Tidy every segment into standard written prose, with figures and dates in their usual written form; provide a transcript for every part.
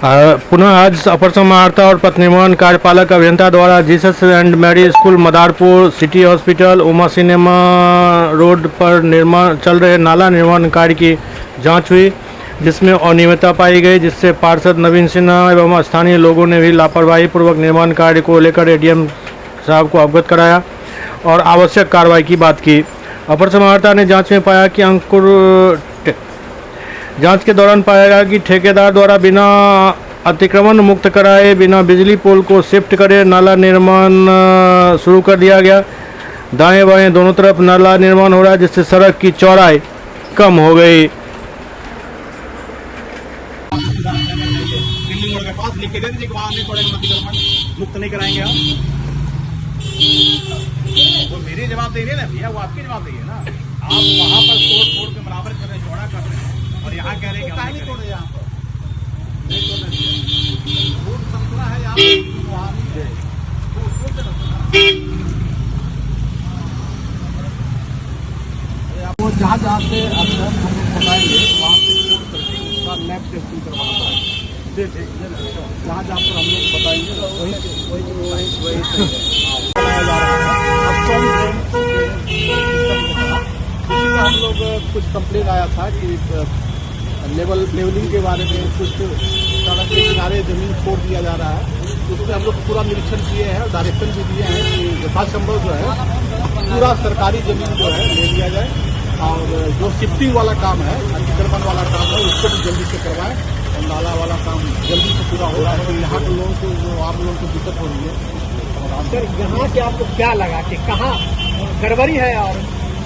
पुनः आज अपर समाहर्ता और पथ निर्माण कार्यपालक अभियंता द्वारा Jesus and Mary school Madarpur, city hospital, Uma cinema road पर निर्माण चल रहे नाला निर्माण कार्य की जांच हुई, जिसमें अनियमितता पाई गई, जिससे पार्षद नवीन सिन्हा एवं स्थानीय लोगों ने भी लापरवाही पूर्वक निर्माण कार्य को लेकर एडीएम साहब को अवगत कराया और आवश्यक कार्रवाई की बात की। अपर समाहर्ता ने जांच में पाया कि जांच के दौरान पाया गया कि ठेकेदार द्वारा बिना अतिक्रमण मुक्त कराए बिना बिजली पोल को शिफ्ट करे नाला निर्माण शुरू कर दिया गया। दाएं बाएं दोनों तरफ नाला निर्माण हो रहा है, जिससे सड़क की चौड़ाई कम हो गई। मुक्त नहीं कराएंगे आप, वो मेरी जवाबदेही है ना भैया, वो आपकी जवाबदेही है ना। आप वहाँ पर तोड़ के बराबर कर रहे हैं, चौड़ा कर रहे हैं, और यहाँ कह रहे हैं कि नहीं तोड़े, यहाँ पर नहीं तोड़े, रोड संतरा है यहाँ वो जहाँ जहाँ से हम बताएंगे वहाँ से तोड़ करके उसका लैब टेस्टिंग करवाना पड़ेगा। जहाँ जहाँ पर हम लोग बताएंगे हम लोग कुछ कंप्लेन आया था कि लेवलिंग के बारे में कुछ सड़क के किनारे जमीन छोड़ दिया जा रहा है, उसमें हम लोग पूरा निरीक्षण किए हैं और डायरेक्शन भी दिए हैं कि यथासंभव जो है पूरा सरकारी जमीन जो है ले लिया जाए, और जो शिफ्टिंग वाला काम है, अतिक्रमण वाला काम है, उसको भी जल्दी से करवाएं, और नाला वाला काम जल्दी से पूरा हो रहा है। तो यहाँ के लोगों को, जो आम लोगों को दिक्कत हो रही है। सर, यहाँ से आपको क्या लगा कि कहाँ गड़बड़ी है? और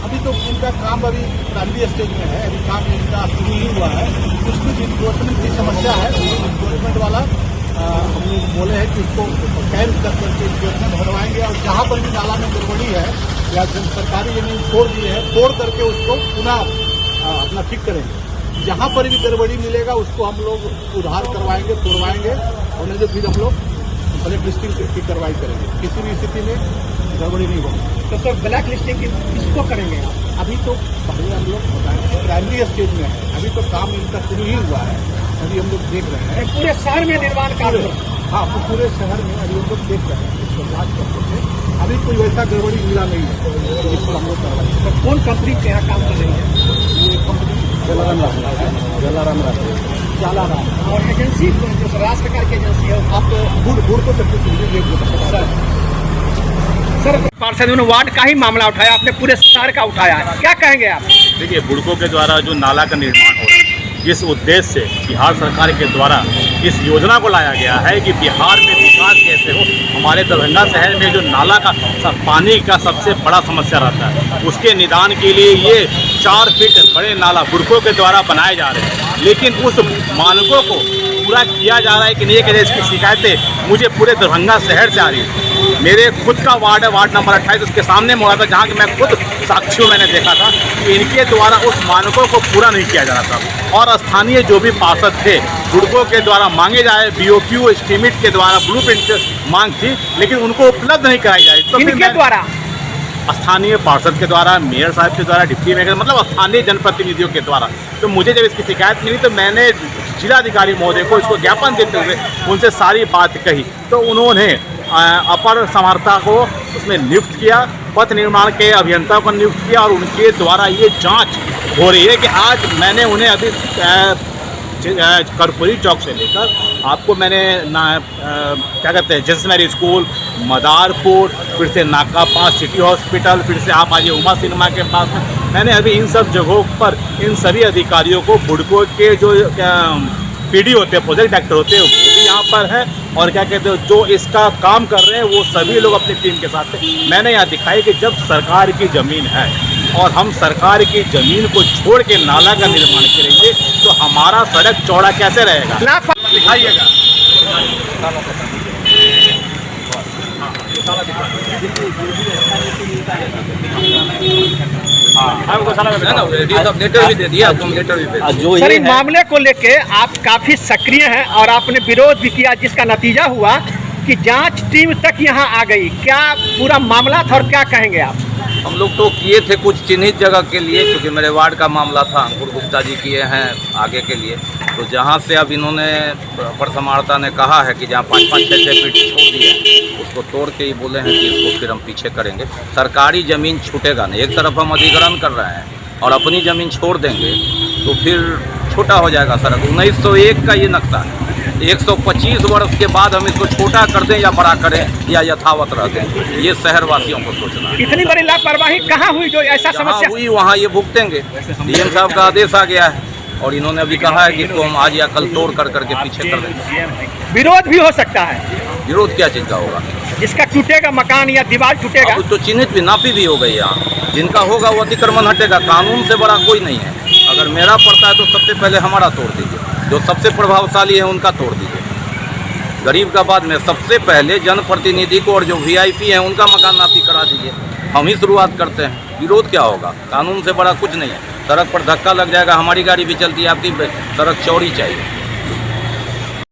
अभी तो इनका काम अभी प्राइमरी स्टेज में है, अभी काम इनका शुरू ही हुआ है। कुछ कुछ इन्फोर्समेंट की समस्या है, इन्फोर्समेंट वाला हम लोग बोले हैं कि उसको कैंप कर करके इन्फोर्समेंट भरवाएंगे, और जहाँ पर भी नाला में गड़बड़ी है या सरकारी जमीन छोड़ दी है, तोड़ करके उसको पुनः अपना ठीक करेंगे। जहाँ पर भी गड़बड़ी मिलेगा उसको हम लोग उधार करवाएंगे, तोड़वाएंगे, और नहीं तो फिर हम लोग ब्लैक लिस्टिंग की कार्रवाई करेंगे। किसी भी स्थिति में गड़बड़ी नहीं होगी। तो सर, ब्लैक लिस्टिंग किसको करेंगे आप? अभी तो पहले हम लोग बताएंगे, प्राइमरी स्टेज में है, अभी तो काम इनका शुरू ही हुआ है, अभी हम लोग देख रहे हैं। पूरे शहर में निर्माण कार्य? हाँ, पूरे शहर में अभी हम लोग देख रहे हैं, इसको जाँच करते थे। अभी कोई वैसा गड़बड़ी मिला नहीं है जिसको हम लोग करवाएंगे। तो कौन कंपनी के यहाँ काम कर रही है? ये कंपनी जलाराम और एजेंसी जो राज्य सरकार की एजेंसी है, आप गुड़ को तक सर, पार्षद ने वार्ड का ही मामला उठाया, आपने पूरे शहर का उठाया है, क्या कहेंगे आप? देखिए, बुड़कों के द्वारा जो नाला का निर्माण हो रहा है, जिस उद्देश्य से बिहार सरकार के द्वारा इस योजना को लाया गया है कि बिहार में विकास कैसे हो, हमारे दरभंगा शहर में जो नाला का पानी का सबसे बड़ा समस्या रहता है, उसके निदान के लिए ये 4 फीट बड़े नाला बुड़कों के द्वारा बनाए जा रहे हैं, लेकिन उस मानकों को पूरा किया जा रहा है कि नहीं करे, इसकी शिकायतें मुझे पूरे दरभंगा शहर से आ रही है। मेरे खुद का वार्ड है, वार्ड नंबर 28, उसके सामने मोड़ा था, जहाँ कि मैं खुद साक्षियों मैंने देखा था कि इनके द्वारा उस मानकों को पूरा नहीं किया जा रहा था। और स्थानीय जो भी पार्षद थे, बुड़कों के द्वारा मांगे जाए BOQ एस्टीमेट के द्वारा ब्लूप्रिंट मांग थी, लेकिन उनको उपलब्ध नहीं कराई जाए। तो इनके द्वारा, स्थानीय पार्षद के द्वारा, मेयर साहब के द्वारा, डिप्टी मेयर, मतलब स्थानीय जनप्रतिनिधियों के द्वारा। तो मुझे जब इसकी शिकायत मिली तो मैंने जिलाधिकारी महोदय को इसको ज्ञापन देते हुए उनसे सारी बात कही, तो उन्होंने अपर समाहर्ता को उसमें नियुक्त किया, पथ निर्माण के अभियंता को नियुक्त किया, और उनके द्वारा ये जांच हो रही है कि आज मैंने उन्हें अभी कर्पूरी चौक से लेकर आपको मैंने क्या कहते हैं, जीसस मैरी स्कूल, मदारपुर, फिर से नाका पास सिटी हॉस्पिटल, फिर से आप आइए उमा सिनेमा के पास में, मैंने अभी इन सब जगहों पर इन सभी अधिकारियों को, बुड़कों के जो PD होते हैं, प्रोजेक्ट डायरेक्टर होते हैं, वो भी यहाँ पर है, और क्या कहते हैं, जो इसका काम कर रहे हैं वो सभी लोग अपनी टीम के साथ हैं। मैंने यहाँ दिखाई कि जब सरकार की ज़मीन है और हम सरकार की ज़मीन को छोड़ के नाला का निर्माण करेंगे तो हमारा सड़क चौड़ा कैसे रहेगा? दिखाइएगा। सर, इस मामले को लेके आप काफी सक्रिय हैं और आपने विरोध भी किया, जिसका नतीजा हुआ कि जांच टीम तक यहां आ गई। क्या पूरा मामला था और क्या कहेंगे आप? हम लोग तो किए थे कुछ चिन्हित जगह के लिए, क्योंकि मेरे वार्ड का मामला था। अंकुर गुप्ता जी किए हैं आगे के लिए, तो जहाँ से अब इन्होंने अपर समाहर्ता ने कहा है कि जहाँ 5-5, 6-6 फीट छोड़ दिए उसको तोड़ के ही बोले हैं कि इसको फिर हम पीछे करेंगे। सरकारी ज़मीन छूटेगा नहीं। एक तरफ हम अधिग्रहण कर रहे हैं और अपनी ज़मीन छोड़ देंगे तो फिर छोटा हो जाएगा सड़क। 1901 का ये नक्शा है। 125 वर्ष के बाद हम इसको छोटा कर दें या बड़ा करें या यथावत रह दें, ये शहरवासियों को सोचना है। इतनी बड़ी लापरवाही कहाँ हुई जो ऐसा जहाँ समस्या हुई वहाँ ये भुगतेंगे। डीएम साहब का आदेश आ गया है और इन्होंने अभी कहा है कि इसको हम आज या कल तोड़ कर करके पीछे कर देंगे। विरोध भी हो सकता है, विरोध क्या चीज़ का होगा? जिसका टूटेगा मकान या दीवार टूटेगा। अब तो चिन्हित भी नापी भी हो गई यहाँ। जिनका होगा वो अतिक्रमण हटेगा। कानून से बड़ा कोई नहीं है। अगर मेरा पड़ता है तो सबसे पहले हमारा तोड़ दीजिए, जो सबसे प्रभावशाली है उनका तोड़ दीजिए। गरीब का बाद में सबसे पहले जनप्रतिनिधि को और जो वीआईपी हैं उनका मकान नापी करा दीजिए। हम ही शुरुआत करते हैं। विरोध क्या होगा? कानून से बड़ा कुछ नहीं है। सड़क पर धक्का लग जाएगा, हमारी गाड़ी भी चलती है, आपकी सड़क चौड़ी चाहिए।